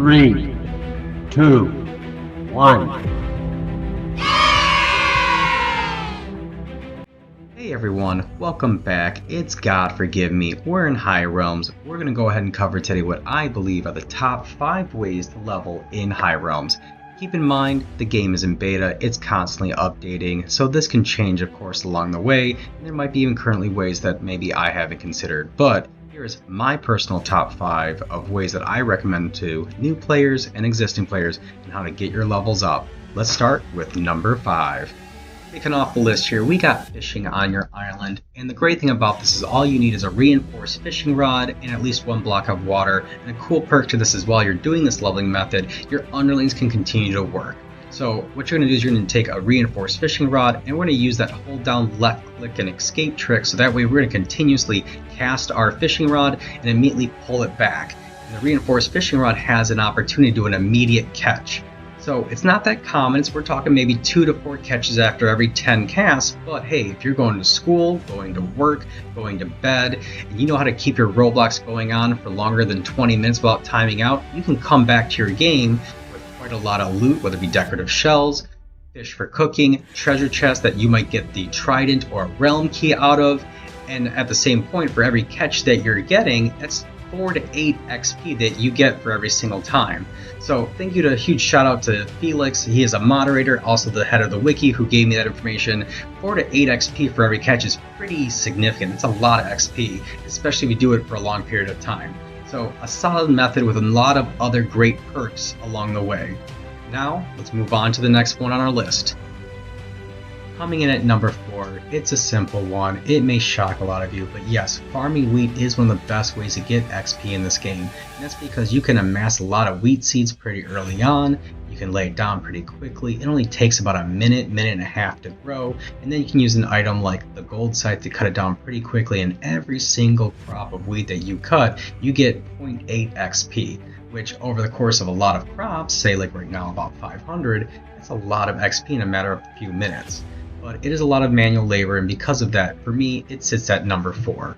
3, 2, 1. Hey everyone, welcome back. It's God Forgive Me. We're in High Realms. We're going to go ahead and cover today what I believe are the top 5 ways to level in High Realms. Keep in mind, the game is in beta, it's constantly updating, so this can change of course along the way, and there might be even currently ways that maybe I haven't considered, but here's my personal top 5 of ways that I recommend to new players and existing players and how to get your levels up. Let's start with number 5. Kicking off the list here, we got fishing on your island, and the great thing about this is all you need is a reinforced fishing rod and at least 1 block of water, and a cool perk to this is while you're doing this leveling method, your underlings can continue to work. So what you're going to do is you're going to take a reinforced fishing rod, and we're going to use that hold down left click and escape trick, so that way we're going to continuously cast our fishing rod and immediately pull it back. And the reinforced fishing rod has an opportunity to do an immediate catch. So it's not that common, we're talking maybe 2 to 4 catches after every 10 casts, but hey, if you're going to school, going to work, going to bed, and you know how to keep your Roblox going on for longer than 20 minutes without timing out, you can come back to your game with quite a lot of loot, whether it be decorative shells, fish for cooking, treasure chests that you might get the trident or realm key out of, and at the same point, for every catch that you're getting, that's 4 to 8 XP that you get for every single time. So thank you to a huge shout out to Felix. He is a moderator, also the head of the wiki, who gave me that information. 4 to 8 XP for every catch is pretty significant. It's a lot of XP, especially if you do it for a long period of time. So a solid method with a lot of other great perks along the way. Now let's move on to the next one on our list. Coming in at number 4, it's a simple one. It may shock a lot of you, but yes, farming wheat is one of the best ways to get XP in this game. And that's because you can amass a lot of wheat seeds pretty early on, you can lay it down pretty quickly, it only takes about a minute and a half to grow, and then you can use an item like the gold scythe to cut it down pretty quickly, and every single crop of wheat that you cut, you get 0.8 XP, which over the course of a lot of crops, say like right now about 500, that's a lot of XP in a matter of a few minutes. But it is a lot of manual labor, and because of that, for me, it sits at number 4.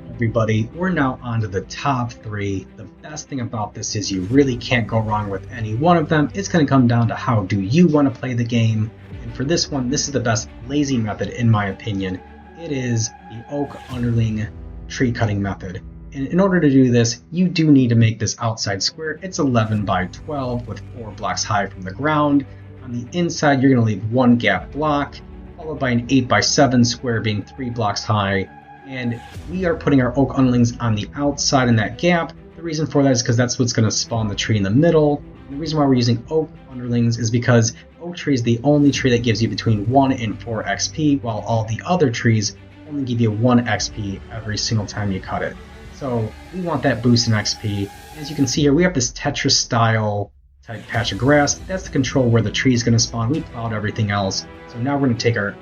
Everybody, we're now on to the top 3. The best thing about this is you really can't go wrong with any one of them. It's going to come down to how do you want to play the game. And for this one, this is the best lazy method in my opinion. It is the oak underling tree cutting method. And in order to do this, you do need to make this outside square. It's 11 by 12 with 4 blocks high from the ground. On the inside, you're going to leave 1 gap block, followed by an 8 by 7 square being 3 blocks high. And we are putting our oak underlings on the outside in that gap. The reason for that is because that's what's going to spawn the tree in the middle. And the reason why we're using oak underlings is because oak tree is the only tree that gives you between 1 and 4 XP, while all the other trees only give you 1 XP every single time you cut it. So we want that boost in XP. As you can see here, we have this Tetris style type patch of grass. That's the control where the tree is going to spawn. We plowed everything else. So now we're going to take our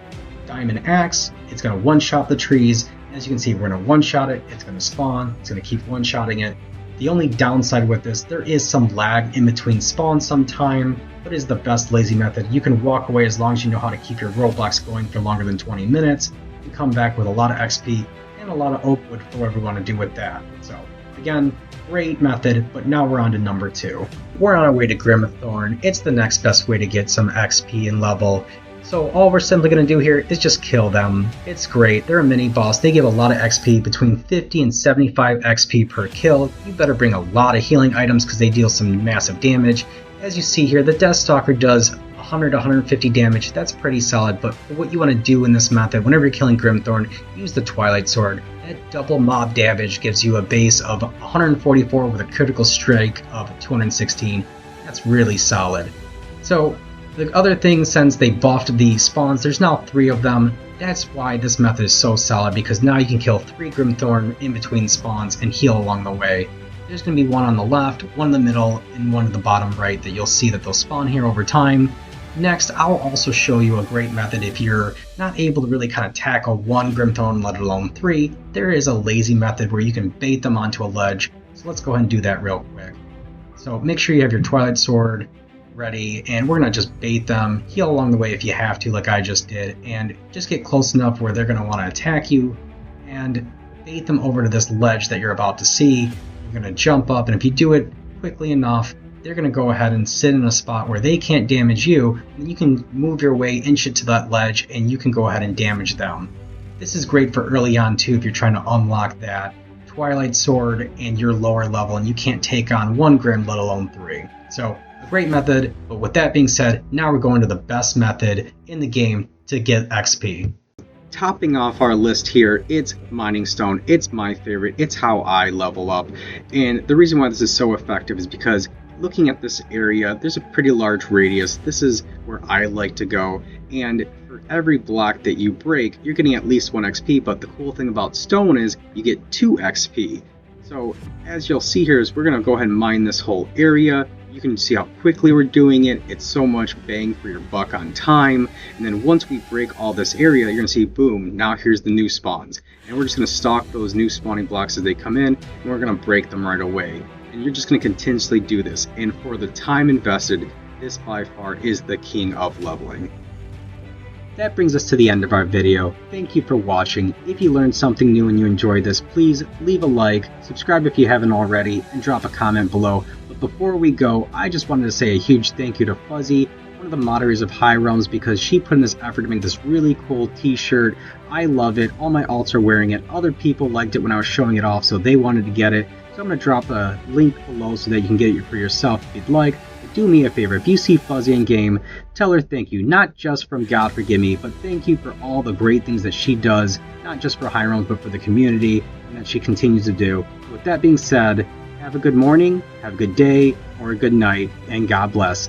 diamond axe. It's going to one-shot the trees. As you can see, we're going to one-shot it. It's going to spawn. It's going to keep one-shotting it. The only downside with this, there is some lag in between spawns sometime, but it is the best lazy method. You can walk away as long as you know how to keep your Roblox going for longer than 20 minutes. You come back with a lot of XP and a lot of oak wood for whatever you want to do with that. So again, great method, but now we're on to number 2. We're on our way to Thorn. It's the next best way to get some XP and level. So all we're simply going to do here is just kill them. It's great. They're a mini boss. They give a lot of XP, between 50 and 75 XP per kill. You better bring a lot of healing items because they deal some massive damage. As you see here, the Deathstalker does 100 to 150 damage. That's pretty solid, but for what you want to do in this method, whenever you're killing Thorn, use the Twilight Sword. That double mob damage gives you a base of 144 with a critical strike of 216. That's really solid. So the other thing, since they buffed the spawns, there's now 3 of them. That's why this method is so solid, because now you can kill 3 Thorn in between spawns and heal along the way. There's going to be 1 on the left, 1 in the middle, and 1 at the bottom right that you'll see that they'll spawn here over time. Next, I'll also show you a great method if you're not able to really kind of tackle 1 Thorn, let alone 3. There is a lazy method where you can bait them onto a ledge. So let's go ahead and do that real quick. So make sure you have your Twilight Sword ready, and we're going to just bait them, heal along the way if you have to, like I just did, and just get close enough where they're going to want to attack you, and bait them over to this ledge that you're about to see. You're going to jump up, and if you do it quickly enough, they're going to go ahead and sit in a spot where they can't damage you, and then you can move your way, inch it to that ledge, and you can go ahead and damage them. This is great for early on too if you're trying to unlock that Twilight Sword and you're lower level and you can't take on 1 Grim, let alone 3. So a great method, but with that being said, now we're going to the best method in the game to get XP. Topping off our list here, it's Mining Stone. It's my favorite. It's how I level up. And the reason why this is so effective is because looking at this area, there's a pretty large radius. This is where I like to go. And for every block that you break, you're getting at least 1 XP. But the cool thing about stone is you get 2 XP. So as you'll see here is we're going to go ahead and mine this whole area. You can see how quickly we're doing it. It's so much bang for your buck on time. And then once we break all this area, you're going to see, boom, now here's the new spawns. And we're just going to stalk those new spawning blocks as they come in, and we're going to break them right away. And you're just going to continuously do this. And for the time invested, this by far is the king of leveling. That brings us to the end of our video. Thank you for watching. If you learned something new and you enjoyed this, please leave a like, subscribe if you haven't already, and drop a comment below. But before we go, I just wanted to say a huge thank you to Fuzzy, one of the moderators of High Realms, because she put in this effort to make this really cool t-shirt. I love it. All my alts are wearing it. Other people liked it when I was showing it off, so they wanted to get it. So I'm going to drop a link below so that you can get it for yourself if you'd like. Do me a favor, if you see Fuzzy in game, tell her thank you, not just from God Forgive Me, but thank you for all the great things that she does, not just for High Realms, but for the community, and that she continues to do. With that being said, have a good morning, have a good day, or a good night, and God bless.